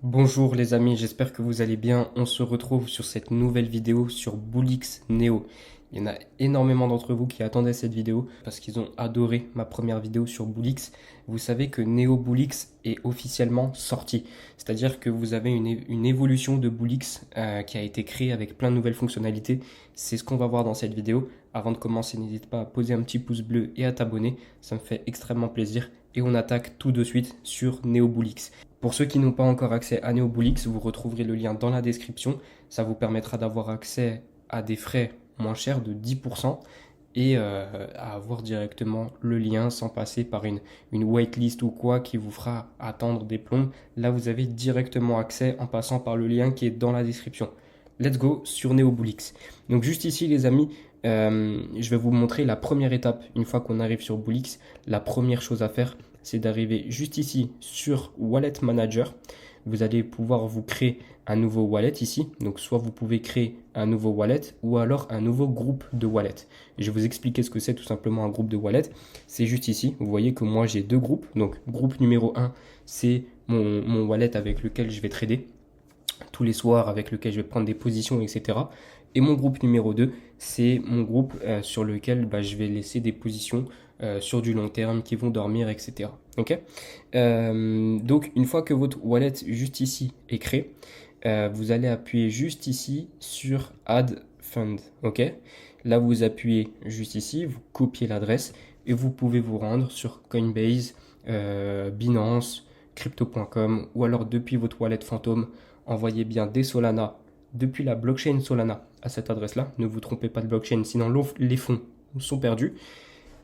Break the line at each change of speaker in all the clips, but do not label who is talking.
Bonjour les amis, j'espère que vous allez bien. On se retrouve sur cette nouvelle vidéo sur Boolix Neo. Il y en a énormément d'entre vous qui attendaient cette vidéo parce qu'ils ont adoré ma première vidéo sur Boolix. Vous savez que Neo Boolix est officiellement sorti. C'est-à-dire que vous avez une évolution de Boolix qui a été créée avec plein de nouvelles fonctionnalités. C'est ce qu'on va voir dans cette vidéo. Avant de commencer, n'hésite pas à poser un petit pouce bleu et à t'abonner. Ça me fait extrêmement plaisir. Et on attaque tout de suite sur Neo Boolix. Pour ceux qui n'ont pas encore accès à NeoBoolix, vous retrouverez le lien dans la description. Ça vous permettra d'avoir accès à des frais moins chers de 10% et à avoir directement le lien sans passer par une waitlist ou quoi qui vous fera attendre des plombs. Là, vous avez directement accès en passant par le lien qui est dans la description. Let's go sur NeoBoolix. Donc juste ici, les amis, je vais vous montrer la première étape. Une fois qu'on arrive sur Boolix, la première chose à faire, c'est d'arriver juste ici sur Wallet Manager. Vous allez pouvoir vous créer un nouveau wallet ici. Donc soit vous pouvez créer un nouveau wallet ou alors un nouveau groupe de wallet. Et je vais vous expliquer ce que c'est tout simplement un groupe de wallet. C'est juste ici. Vous voyez que moi j'ai deux groupes. Donc groupe numéro 1, c'est mon wallet avec lequel je vais trader tous les soirs, avec lequel je vais prendre des positions, etc. Et mon groupe numéro 2, c'est mon groupe sur lequel je vais laisser des positions sur du long terme qui vont dormir, etc. Ok. Donc, une fois que votre wallet juste ici est créé, vous allez appuyer juste ici sur Add Fund. Ok. Là, vous appuyez juste ici, vous copiez l'adresse et vous pouvez vous rendre sur Coinbase, Binance, Crypto.com ou alors depuis votre wallet fantôme, envoyez bien des Solana depuis la blockchain Solana à cette adresse-là. Ne vous trompez pas de blockchain, sinon les fonds sont perdus.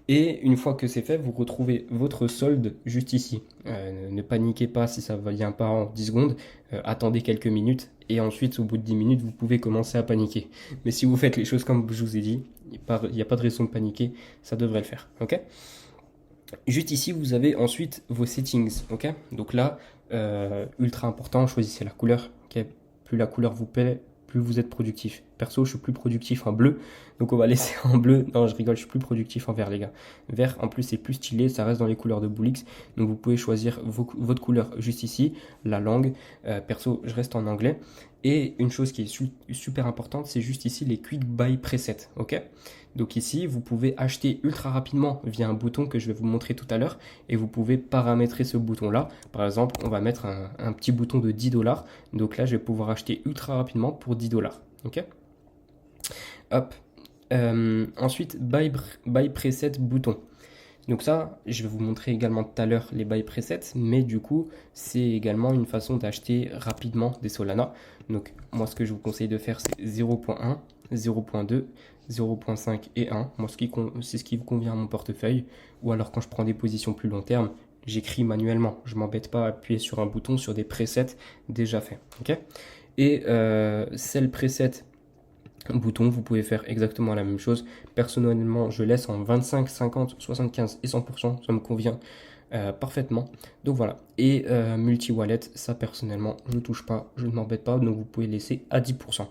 Et une fois que c'est fait, vous retrouvez votre solde juste ici. Ne paniquez pas si ça ne vient pas en 10 secondes. Attendez quelques minutes et ensuite, au bout de 10 minutes, vous pouvez commencer à paniquer. Mais si vous faites les choses comme je vous ai dit, il n'y a pas de raison de paniquer, ça devrait le faire. Ok. Juste ici, vous avez ensuite vos settings. Ok. Donc là, ultra important, choisissez la couleur. Ok. Plus la couleur vous plaît, plus vous êtes productif. Perso, je suis plus productif en bleu, donc on va laisser en bleu. Non, je rigole, je suis plus productif en vert, les gars. Vert, en plus, c'est plus stylé, ça reste dans les couleurs de Boolix. Donc vous pouvez choisir votre couleur juste ici, la langue. Perso, je reste en anglais. Et une chose qui est super importante, c'est juste ici les Quick Buy Presets. Ok. Donc ici, vous pouvez acheter ultra rapidement via un bouton que je vais vous montrer tout à l'heure. Et vous pouvez paramétrer ce bouton-là. Par exemple, on va mettre un petit bouton de 10 $. Donc là, je vais pouvoir acheter ultra rapidement pour 10 $. Ok. Hop. Ensuite, buy preset bouton. Donc ça, je vais vous montrer également tout à l'heure les buy presets, mais du coup, c'est également une façon d'acheter rapidement des Solana. Donc moi, ce que je vous conseille de faire, c'est 0.1, 0.2, 0.5 et 1. Moi, c'est ce qui vous convient à mon portefeuille. Ou alors quand je prends des positions plus long terme, j'écris manuellement. Je m'embête pas à appuyer sur un bouton sur des presets déjà faits. Ok. Et celle preset bouton, vous pouvez faire exactement la même chose. Personnellement, je laisse en 25, 50, 75 et 100%, ça me convient parfaitement. Donc voilà. Et multi-wallet, ça personnellement, je ne touche pas, je ne m'embête pas, donc vous pouvez laisser à 10%.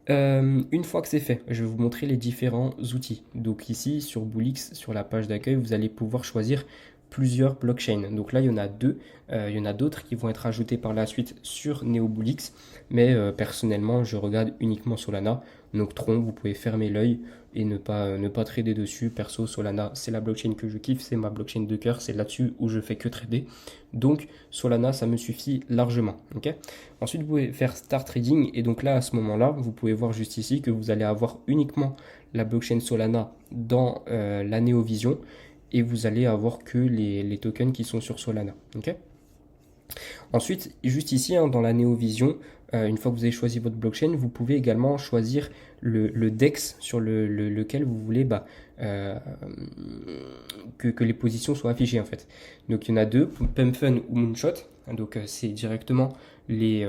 Une fois que c'est fait, je vais vous montrer les différents outils. Donc ici, sur Boolix, sur la page d'accueil, vous allez pouvoir choisir plusieurs blockchains. Donc là, il y en a deux. Il y en a d'autres qui vont être ajoutés par la suite sur NeoBoolix. Mais personnellement, je regarde uniquement Solana. Donc Tron, vous pouvez fermer l'œil et ne pas trader dessus. Perso, Solana, c'est la blockchain que je kiffe. C'est ma blockchain de cœur. C'est là-dessus où je fais que trader. Donc Solana, ça me suffit largement. Okay. Ensuite, vous pouvez faire Start Trading. Et donc là, à ce moment-là, vous pouvez voir juste ici que vous allez avoir uniquement la blockchain Solana dans la NeoVision. Et vous allez avoir que les tokens qui sont sur Solana. Okay. Ensuite, juste ici, dans la NeoVision, une fois que vous avez choisi votre blockchain, vous pouvez également choisir le DEX sur lequel vous voulez que les positions soient affichées en fait. Donc il y en a deux, PumpFun ou Moonshot. Donc c'est directement les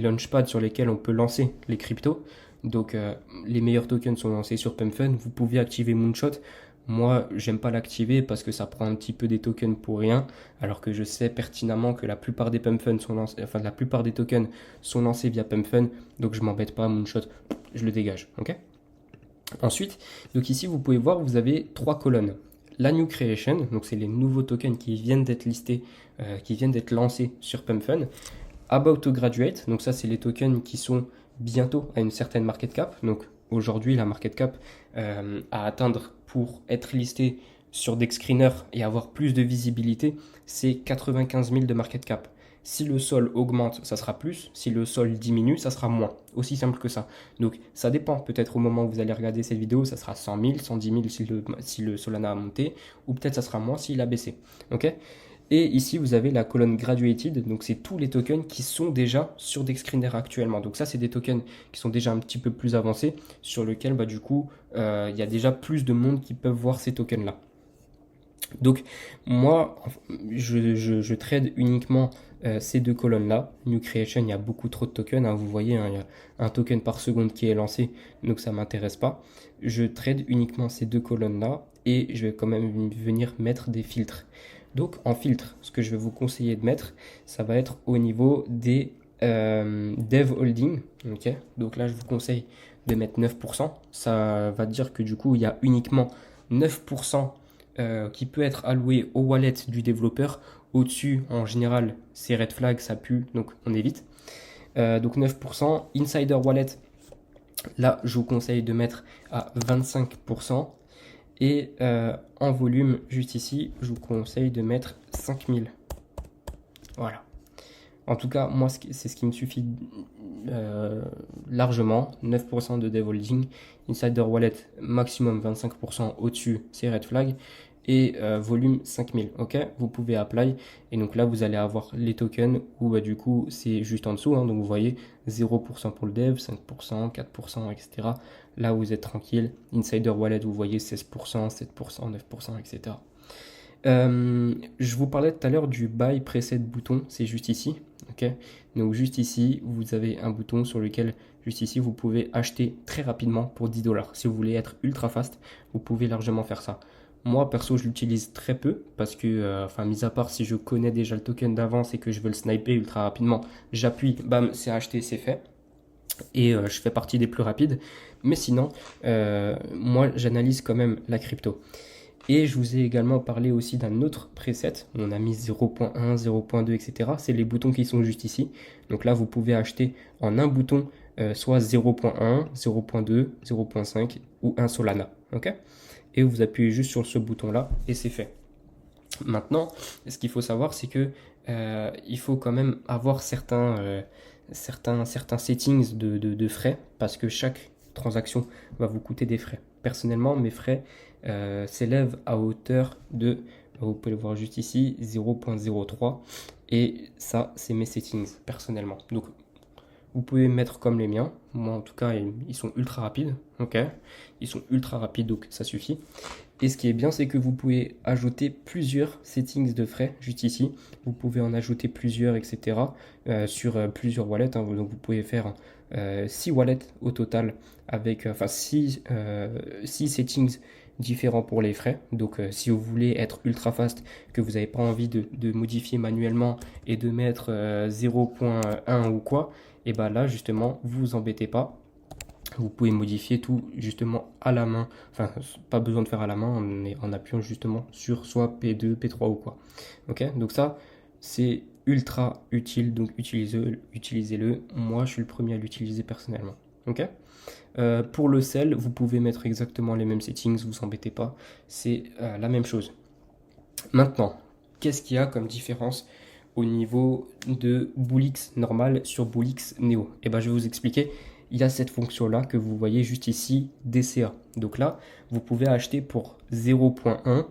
launchpads sur lesquels on peut lancer les cryptos. Donc les meilleurs tokens sont lancés sur PumpFun. Vous pouvez activer Moonshot. Moi, j'aime pas l'activer parce que ça prend un petit peu des tokens pour rien, alors que je sais pertinemment que la plupart des PumpFun sont lancés, enfin la plupart des tokens sont lancés via PumpFun, donc je m'embête pas, Moonshot, je le dégage, ok. Ensuite, donc ici vous pouvez voir, vous avez trois colonnes. la New Creation, donc c'est les nouveaux tokens qui viennent d'être listés, qui viennent d'être lancés sur PumpFun. About to Graduate, donc ça c'est les tokens qui sont bientôt à une certaine market cap. Donc aujourd'hui la market cap à atteindre pour être listé sur DexScreener et avoir plus de visibilité, c'est 95 000 de market cap. Si le sol augmente, ça sera plus. Si le sol diminue, ça sera moins. Aussi simple que ça. Donc, ça dépend. Peut-être au moment où vous allez regarder cette vidéo, ça sera 100 000, 110 000 si le Solana a monté. Ou peut-être ça sera moins s'il a baissé. Ok ? Et ici, vous avez la colonne Graduated. Donc, c'est tous les tokens qui sont déjà sur DexScreener actuellement. Donc, ça, c'est des tokens qui sont déjà un petit peu plus avancés, sur lesquels, du coup, il y a déjà plus de monde qui peuvent voir ces tokens-là. Donc moi, je trade uniquement ces deux colonnes-là. New Creation, il y a beaucoup trop de tokens. Hein, vous voyez, hein, il y a un token par seconde qui est lancé, donc ça ne m'intéresse pas. Je trade uniquement ces deux colonnes-là et je vais quand même venir mettre des filtres. Donc en filtre, ce que je vais vous conseiller de mettre, ça va être au niveau des Dev Holding. Okay, donc là, je vous conseille de mettre 9%. Ça va dire que du coup, il y a uniquement 9% qui peut être alloué au wallet du développeur. Au-dessus, en général, c'est red flag, ça pue, donc on évite. Donc 9%. Insider wallet, là, je vous conseille de mettre à 25%. Et en volume, juste ici, je vous conseille de mettre 5000. Voilà. En tout cas, moi, c'est ce qui me suffit largement. 9% de dev holding. Insider wallet, maximum 25%. Au-dessus, c'est red flag. Et volume 5000. Ok, vous pouvez apply. Et donc là, vous allez avoir les tokens où du coup, c'est juste en dessous. Hein, donc vous voyez 0% pour le dev, 5%, 4%, etc. Là, vous êtes tranquille. Insider wallet, vous voyez 16%, 7%, 9%, etc. Je vous parlais tout à l'heure du buy preset bouton, c'est juste ici. Ok, donc juste ici, vous avez un bouton sur lequel, juste ici, vous pouvez acheter très rapidement pour 10 $. Si vous voulez être ultra fast, vous pouvez largement faire ça. Moi, perso, je l'utilise très peu parce que, mis à part si je connais déjà le token d'avance et que je veux le sniper ultra rapidement, j'appuie, bam, c'est acheté, c'est fait. Et je fais partie des plus rapides. Mais sinon, moi, j'analyse quand même la crypto. Et je vous ai également parlé aussi d'un autre preset. On a mis 0.1, 0.2, etc. C'est les boutons qui sont juste ici. Donc là, vous pouvez acheter en un bouton soit 0.1, 0.2, 0.5 ou un Solana. Ok ? Et vous appuyez juste sur ce bouton-là et c'est fait. Maintenant, ce qu'il faut savoir, c'est que il faut quand même avoir certains settings de frais parce que chaque transaction va vous coûter des frais. Personnellement, mes frais s'élèvent à hauteur de, vous pouvez le voir juste ici, 0.03 et ça, c'est mes settings personnellement. Donc, vous pouvez mettre comme les miens. Moi, en tout cas, ils sont ultra rapides. Ok, ils sont ultra rapides, donc ça suffit. Et ce qui est bien, c'est que vous pouvez ajouter plusieurs settings de frais, juste ici. Vous pouvez en ajouter plusieurs, etc. Sur plusieurs wallets. Hein. Donc, vous pouvez faire 6 wallets au total, avec 6 settings différents pour les frais. Donc, si vous voulez être ultra fast, que vous n'avez pas envie de modifier manuellement et de mettre 0.1 ou quoi, et bien là, justement, vous vous embêtez pas. Vous pouvez modifier tout justement à la main. Enfin, pas besoin de faire à la main, mais en appuyant justement sur soit P2, P3 ou quoi. Ok, donc ça, c'est ultra utile. Donc utilisez-le. Moi, je suis le premier à l'utiliser personnellement. Ok. Pour le sel, vous pouvez mettre exactement les mêmes settings, vous embêtez pas. C'est la même chose. Maintenant, qu'est-ce qu'il y a comme différence au niveau de Bullix normal sur Bullix Neo? Et ben, je vais vous expliquer. Il y a cette fonction-là que vous voyez juste ici, DCA. Donc là, vous pouvez acheter pour 0.1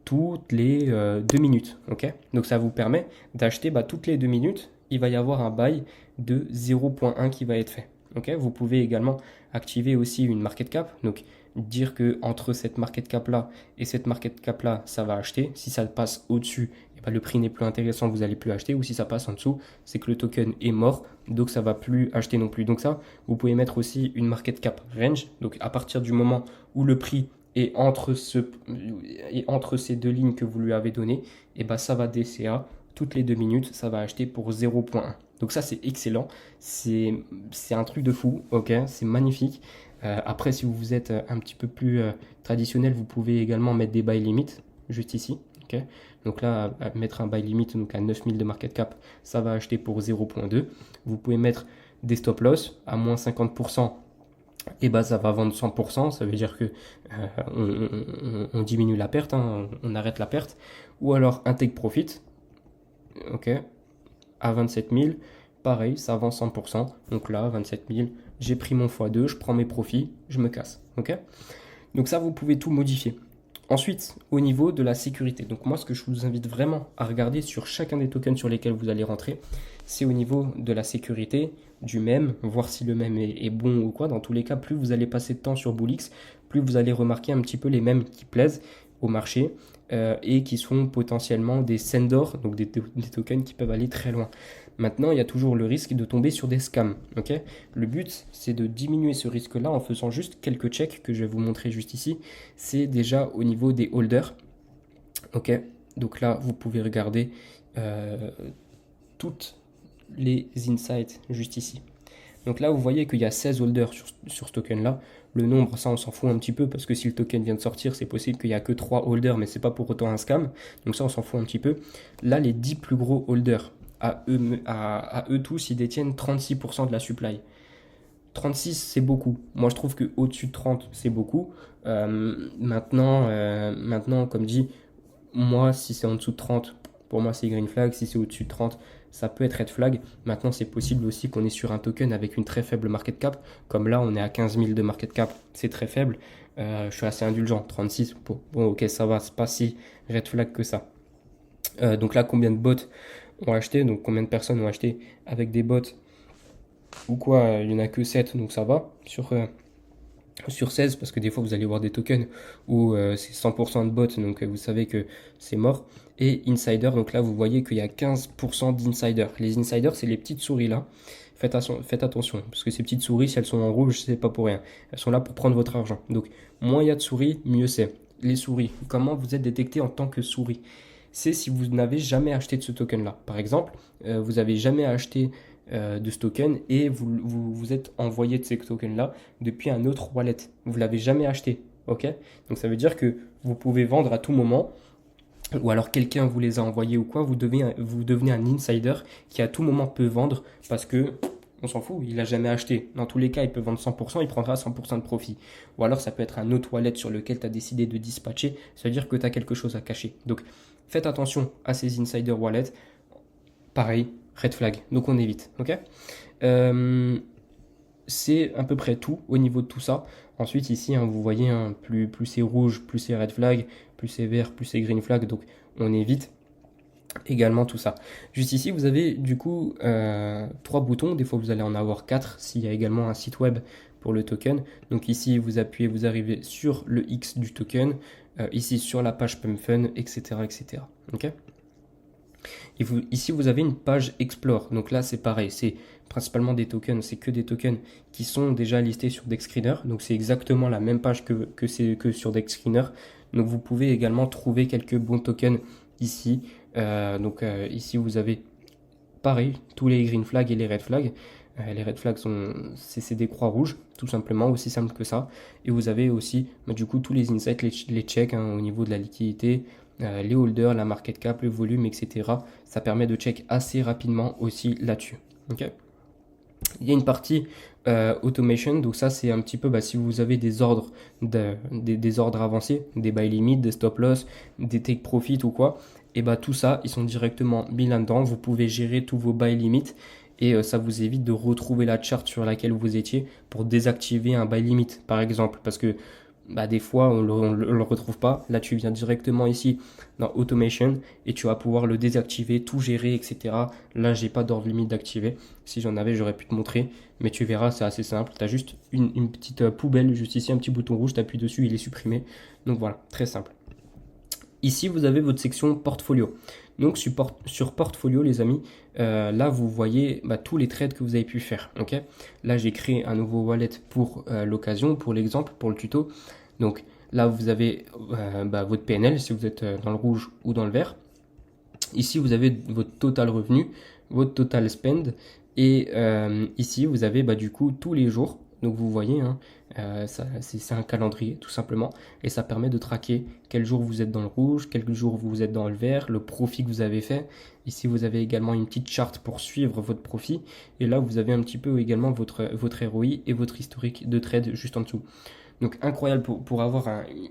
toutes les 2 minutes. Ok, donc ça vous permet d'acheter toutes les 2 minutes. Il va y avoir un buy de 0.1 qui va être fait. Ok, vous pouvez également activer aussi une market cap. Donc dire que entre cette market cap là et cette market cap là, ça va acheter. Si ça passe au-dessus, le prix n'est plus intéressant, vous n'allez plus acheter. Ou si ça passe en dessous, c'est que le token est mort, donc ça ne va plus acheter non plus. Donc ça, vous pouvez mettre aussi une market cap range. Donc à partir du moment où le prix est entre ces deux lignes que vous lui avez données, et ça va DCA. Toutes les 2 minutes, ça va acheter pour 0.1. Donc ça, c'est excellent. C'est un truc de fou. Ok, c'est magnifique. Après, si vous êtes un petit peu plus traditionnel, vous pouvez également mettre des buy limits. juste ici. Okay, donc là, à mettre un buy limit donc à 9000 de market cap, ça va acheter pour 0.2. Vous pouvez mettre des stop loss à moins 50%. Et bah ça va vendre 100%, ça veut dire que on diminue la perte, hein, on arrête la perte. Ou alors un take profit, ok, à 27 000, pareil, ça vend 100%. Donc là, 27 000, j'ai pris mon x2, je prends mes profits, je me casse, ok. Donc ça, vous pouvez tout modifier. Ensuite, au niveau de la sécurité. Donc moi, ce que je vous invite vraiment à regarder sur chacun des tokens sur lesquels vous allez rentrer, c'est au niveau de la sécurité, du mème, voir si le mème est bon ou quoi. Dans tous les cas, plus vous allez passer de temps sur Bullix, plus vous allez remarquer un petit peu les mèmes qui plaisent au marché et qui sont potentiellement des sendors, donc des tokens qui peuvent aller très loin. Maintenant, il y a toujours le risque de tomber sur des scams. Okay, le but, c'est de diminuer ce risque-là en faisant juste quelques checks que je vais vous montrer juste ici. C'est déjà au niveau des holders. Ok, donc là, vous pouvez regarder toutes les insights juste ici. Donc là, vous voyez qu'il y a 16 holders sur ce token-là. Le nombre, ça, on s'en fout un petit peu parce que si le token vient de sortir, c'est possible qu'il n'y a que 3 holders, mais c'est pas pour autant un scam. Donc ça, on s'en fout un petit peu. Là, les 10 plus gros holders, à eux tous, ils détiennent 36% de la supply. 36, c'est beaucoup. Moi, je trouve qu'au-dessus de 30, c'est beaucoup. Maintenant, comme dit, moi, si c'est en dessous de 30, pour moi, c'est green flag. Si c'est au-dessus de 30, ça peut être red flag. Maintenant, c'est possible aussi qu'on est sur un token avec une très faible market cap. Comme là, on est à 15 000 de market cap. C'est très faible. Je suis assez indulgent. 36, bon, ok, ça va. C'est pas si red flag que ça. Donc là, combien de bots ont acheté? Donc, combien de personnes ont acheté avec des bots ou quoi? Il n'y en a que 7, donc ça va. Sur 16, parce que des fois vous allez voir des tokens où c'est 100% de bots, donc vous savez que c'est mort. Et insider, donc là vous voyez qu'il y a 15% d'insider. Les insiders, c'est les petites souris là. Faites attention, parce que ces petites souris, si elles sont en rouge, c'est pas pour rien. Elles sont là pour prendre votre argent. Donc moins il y a de souris, mieux c'est. Les souris, comment vous êtes détecté en tant que souris? C'est si vous n'avez jamais acheté de ce token là. Par exemple, vous n'avez jamais acheté de ce token et vous êtes envoyé de ces tokens là depuis un autre wallet. Vous ne l'avez jamais acheté. Ok, donc ça veut dire que vous pouvez vendre à tout moment, ou alors quelqu'un vous les a envoyés ou quoi. Vous devenez un insider qui à tout moment peut vendre parce que on s'en fout, il n'a jamais acheté. Dans tous les cas, il peut vendre 100%, il prendra 100% de profit. Ou alors ça peut être un autre wallet sur lequel tu as décidé de dispatcher, ça veut dire que tu as quelque chose à cacher. Donc faites attention à ces insider wallets. Pareil, red flag, donc on évite. Ok, c'est à peu près tout au niveau de tout ça. Ensuite ici, hein, vous voyez, hein, plus c'est rouge, plus c'est red flag, plus c'est vert, plus c'est green flag, donc on évite également tout ça. Juste ici, vous avez du coup 3 boutons. Des fois, vous allez en avoir 4 s'il y a également un site web pour le token. Donc ici, vous appuyez, vous arrivez sur le X du token, ici sur la page Pump Fun, etc. etc. Ok. Et ici, vous avez une page Explore. Donc là, c'est pareil. C'est principalement des tokens. C'est que des tokens qui sont déjà listés sur DexScreener. Donc c'est exactement la même page que sur DexScreener. Donc vous pouvez également trouver quelques bons tokens ici. Ici, vous avez pareil, tous les green flags et les red flags. Les red flags, c'est des croix rouges, tout simplement, aussi simple que ça. Et vous avez aussi, du coup, tous les insights, les checks hein, au niveau de la liquidité, les holders, la market cap, le volume, etc. Ça permet de check assez rapidement aussi là-dessus. Okay, il y a une partie automation, donc ça c'est un petit peu si vous avez des ordres, des ordres avancés, des buy limit, des stop loss, des take profit ou quoi, et tout ça, ils sont directement mis là-dedans. Vous pouvez gérer tous vos buy limit et ça vous évite de retrouver la charte sur laquelle vous étiez pour désactiver un buy limit, par exemple, parce que des fois on le retrouve pas. Là tu viens directement ici dans automation et tu vas pouvoir le désactiver, tout gérer, etc. Là j'ai pas d'ordre limite d'activer. Si j'en avais, j'aurais pu te montrer, mais tu verras, c'est assez simple. Tu as juste une petite poubelle juste ici, un petit bouton rouge, tu appuies dessus, il est supprimé. Donc voilà, très simple. Ici, vous avez votre section portfolio. Donc sur portfolio, les amis, là, vous voyez tous les trades que vous avez pu faire. Okay, là, j'ai créé un nouveau wallet pour l'occasion, pour l'exemple, pour le tuto. Donc là, vous avez votre PNL, si vous êtes dans le rouge ou dans le vert. Ici, vous avez votre total revenu, votre total spend. Et ici, vous avez du coup tous les jours Donc vous voyez, hein, c'est un calendrier tout simplement, et ça permet de traquer quel jour vous êtes dans le rouge, quel jour vous êtes dans le vert, le profit que vous avez fait. Ici vous avez également une petite charte pour suivre votre profit, et là vous avez un petit peu également votre ROI et votre historique de trade juste en dessous. Donc incroyable pour avoir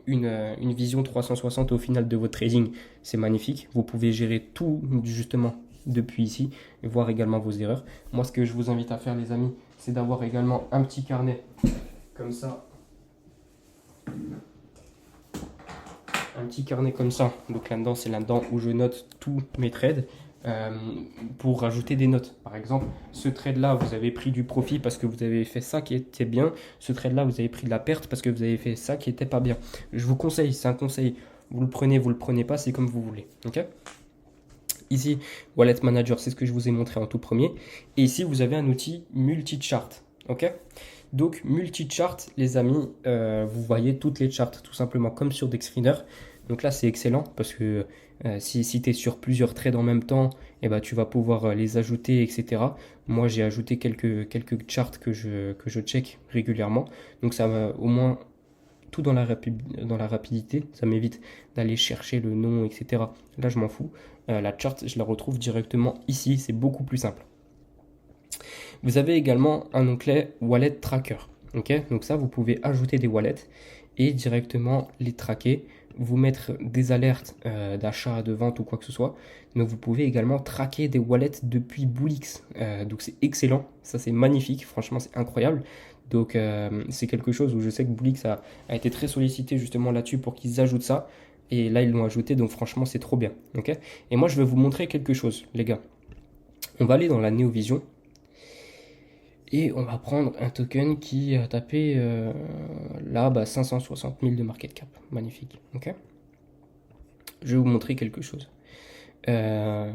une vision 360 au final de votre trading, c'est magnifique. Vous pouvez gérer tout justement depuis ici et voir également vos erreurs. Moi, ce que je vous invite à faire, les amis, c'est d'avoir également un petit carnet comme ça. Un petit carnet comme ça. Donc là-dedans, c'est là-dedans où je note tous mes trades. Pour rajouter des notes. Par exemple, ce trade-là, vous avez pris du profit parce que vous avez fait ça qui était bien. Ce trade-là, vous avez pris de la perte parce que vous avez fait ça qui était pas bien. Je vous conseille, c'est un conseil. Vous le prenez pas, c'est comme vous voulez. Ok ? Ici, Wallet Manager, c'est ce que je vous ai montré en tout premier. Et ici, vous avez un outil multi-chart. Ok ? Donc, multi-chart, les amis, vous voyez toutes les charts tout simplement comme sur Dexscreener. Donc là, c'est excellent parce que si tu es sur plusieurs trades en même temps, eh ben, tu vas pouvoir les ajouter, etc. Moi, j'ai ajouté quelques charts que je check régulièrement. Donc, ça va au moins tout dans la rapidité. Ça m'évite d'aller chercher le nom, etc. Là, je m'en fous. La chart, je la retrouve directement ici. C'est beaucoup plus simple. Vous avez également un onglet Wallet Tracker. Okay, donc ça, vous pouvez ajouter des wallets et directement les traquer, vous mettre des alertes d'achat, de vente ou quoi que ce soit. Donc vous pouvez également traquer des wallets depuis Bullix. Donc c'est excellent, ça c'est magnifique, franchement c'est incroyable. Donc c'est quelque chose où je sais que Bullix a été très sollicité justement là-dessus pour qu'ils ajoutent ça. Et là ils l'ont ajouté, donc franchement c'est trop bien. Okay, et moi je vais vous montrer quelque chose les gars. On va aller dans la NeoVision. Et on va prendre un token qui a tapé là 560 000 de market cap. Magnifique. Okay, je vais vous montrer quelque chose. On va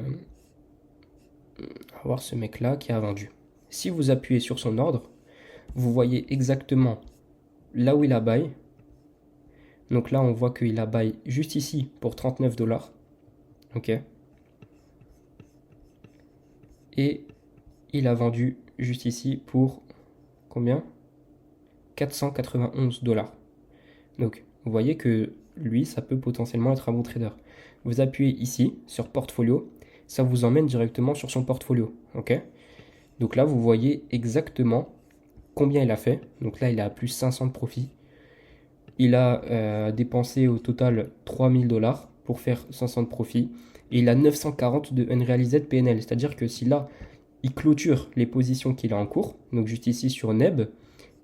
voir ce mec là qui a vendu. Si vous appuyez sur son ordre, vous voyez exactement là où il a buy. Donc là on voit qu'il a buy juste ici pour 39 $. Ok. Et il a vendu juste ici pour combien? 491 $. Donc, vous voyez que lui, ça peut potentiellement être un bon trader. Vous appuyez ici sur portfolio, ça vous emmène directement sur son portfolio. Ok. Donc là, vous voyez exactement combien il a fait. Donc là, il a plus 500 de profit. Il a dépensé au total 3000 $ pour faire 500 de profit. Et il a 940 de unrealized PNL. C'est-à-dire que si là, il clôture les positions qu'il a en cours, donc juste ici sur Neb,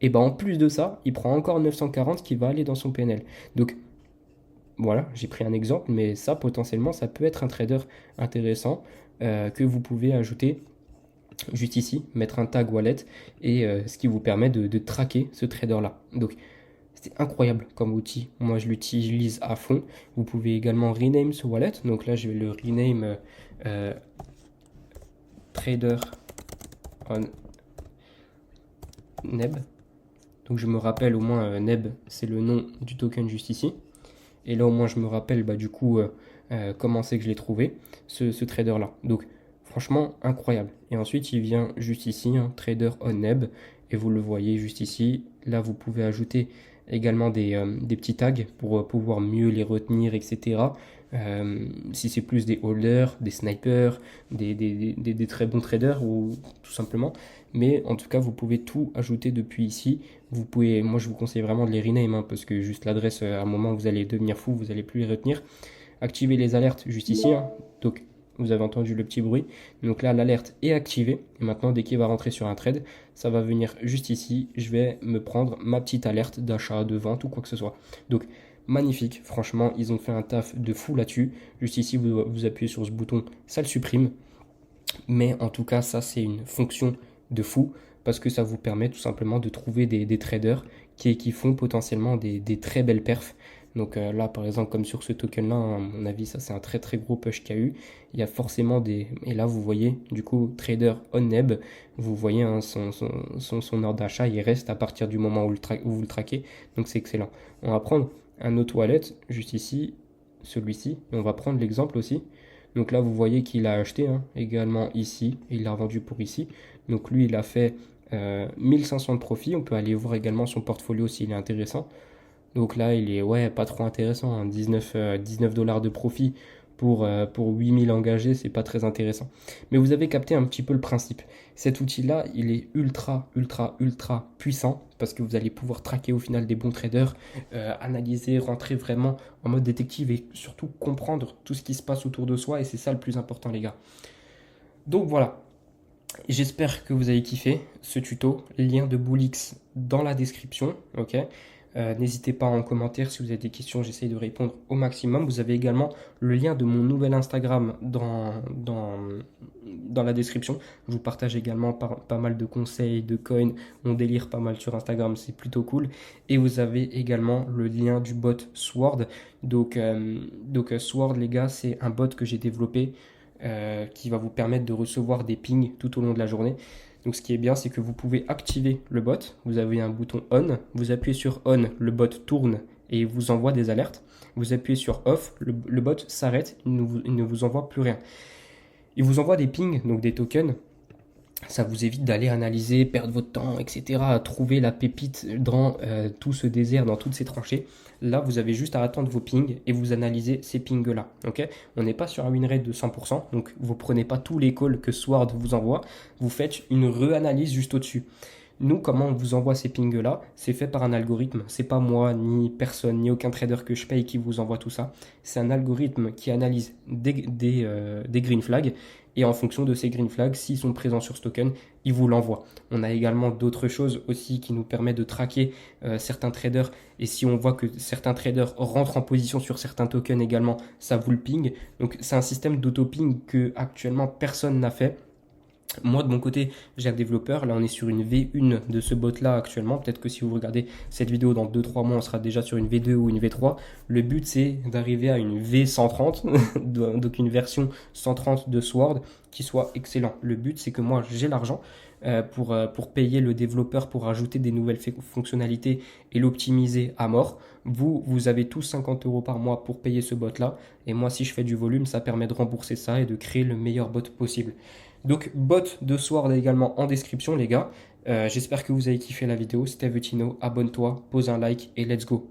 et ben en plus de ça, il prend encore 940 qui va aller dans son PNL. Donc voilà, j'ai pris un exemple, mais ça potentiellement, ça peut être un trader intéressant que vous pouvez ajouter juste ici, mettre un tag wallet, et ce qui vous permet de traquer ce trader-là. Donc c'est incroyable comme outil, moi je l'utilise à fond. Vous pouvez également rename ce wallet, donc là je vais le rename Trader on Neb. Donc je me rappelle au moins Neb, c'est le nom du token juste ici. Et là au moins je me rappelle du coup comment c'est que je l'ai trouvé, ce trader là. Donc franchement incroyable. Et ensuite il vient juste ici, hein, Trader on Neb, et vous le voyez juste ici. Là vous pouvez ajouter également des petits tags pour pouvoir mieux les retenir, etc. Si c'est plus des holders, des snipers, des très bons traders ou tout simplement. Mais en tout cas, vous pouvez tout ajouter depuis ici. Vous pouvez, moi je vous conseille vraiment de les rename hein, parce que juste l'adresse, à un moment vous allez devenir fou, vous n'allez plus les retenir. Activez les alertes juste ici. Hein. Donc vous avez entendu le petit bruit. Donc là, l'alerte est activée. Et maintenant, dès qu'il va rentrer sur un trade, ça va venir juste ici. Je vais me prendre ma petite alerte d'achat, de vente ou quoi que ce soit. Donc magnifique, franchement, ils ont fait un taf de fou là-dessus. Juste ici, vous appuyez sur ce bouton, ça le supprime. Mais en tout cas, ça, c'est une fonction de fou parce que ça vous permet tout simplement de trouver des traders qui font potentiellement des très belles perfs. Donc là, par exemple, comme sur ce token-là, hein, à mon avis, ça, c'est un très très gros push qu'il y a eu. Il y a forcément des... Et là, vous voyez, du coup, trader on Neb, vous voyez hein, son ordre d'achat, il reste à partir du moment où vous le traquez. Donc c'est excellent. On va prendre un autre wallet, juste ici, celui-ci. Et on va prendre l'exemple aussi. Donc là, vous voyez qu'il a acheté hein, également ici, et il l'a revendu pour ici. Donc lui, il a fait 1500 de profit. On peut aller voir également son portfolio s'il est intéressant. Donc là, il est ouais, pas trop intéressant, hein. 19 dollars de profit pour 8000 engagés, c'est pas très intéressant. Mais vous avez capté un petit peu le principe. Cet outil-là, il est ultra puissant parce que vous allez pouvoir traquer au final des bons traders, analyser, rentrer vraiment en mode détective et surtout comprendre tout ce qui se passe autour de soi. Et c'est ça le plus important, les gars. Donc voilà. J'espère que vous avez kiffé ce tuto. Lien de Bullix dans la description. Ok. N'hésitez pas en commentaire si vous avez des questions, j'essaye de répondre au maximum. Vous avez également le lien de mon nouvel Instagram dans la description. Je vous partage également pas mal de conseils, de coins. On délire pas mal sur Instagram, c'est plutôt cool. Et vous avez également le lien du bot Sword. Donc Sword, les gars, c'est un bot que j'ai développé qui va vous permettre de recevoir des pings tout au long de la journée. Donc ce qui est bien, c'est que vous pouvez activer le bot. Vous avez un bouton on, vous appuyez sur on, le bot tourne et il vous envoie des alertes. Vous appuyez sur off, le bot s'arrête, il ne vous envoie plus rien. Il vous envoie des pings, donc des tokens. Ça vous évite d'aller analyser, perdre votre temps, etc. À trouver la pépite dans tout ce désert, dans toutes ces tranchées. Là, vous avez juste à attendre vos pings et vous analysez ces pings-là. Okay, on n'est pas sur un win rate de 100%, donc vous ne prenez pas tous les calls que Sword vous envoie. Vous faites une reanalyse juste au-dessus. Nous, comment on vous envoie ces pings-là? C'est fait par un algorithme. C'est pas moi, ni personne, ni aucun trader que je paye qui vous envoie tout ça. C'est un algorithme qui analyse des green flags. Et en fonction de ces green flags, s'ils sont présents sur ce token, il vous l'envoie. On a également d'autres choses aussi qui nous permettent de traquer certains traders. Et si on voit que certains traders rentrent en position sur certains tokens également, ça vous le ping. Donc c'est un système d'auto-ping que actuellement personne n'a fait. Moi, de mon côté, j'ai un développeur. Là, on est sur une V1 de ce bot-là actuellement. Peut-être que si vous regardez cette vidéo dans 2-3 mois, on sera déjà sur une V2 ou une V3. Le but, c'est d'arriver à une V130, donc une version 130 de Sword qui soit excellent. Le but, c'est que moi, j'ai l'argent pour payer le développeur pour ajouter des nouvelles fonctionnalités et l'optimiser à mort. Vous avez tous 50 € par mois pour payer ce bot-là. Et moi, si je fais du volume, ça permet de rembourser ça et de créer le meilleur bot possible. Donc, bot de Sword également en description, les gars. J'espère que vous avez kiffé la vidéo. C'était Vetino. Abonne-toi, pose un like et let's go.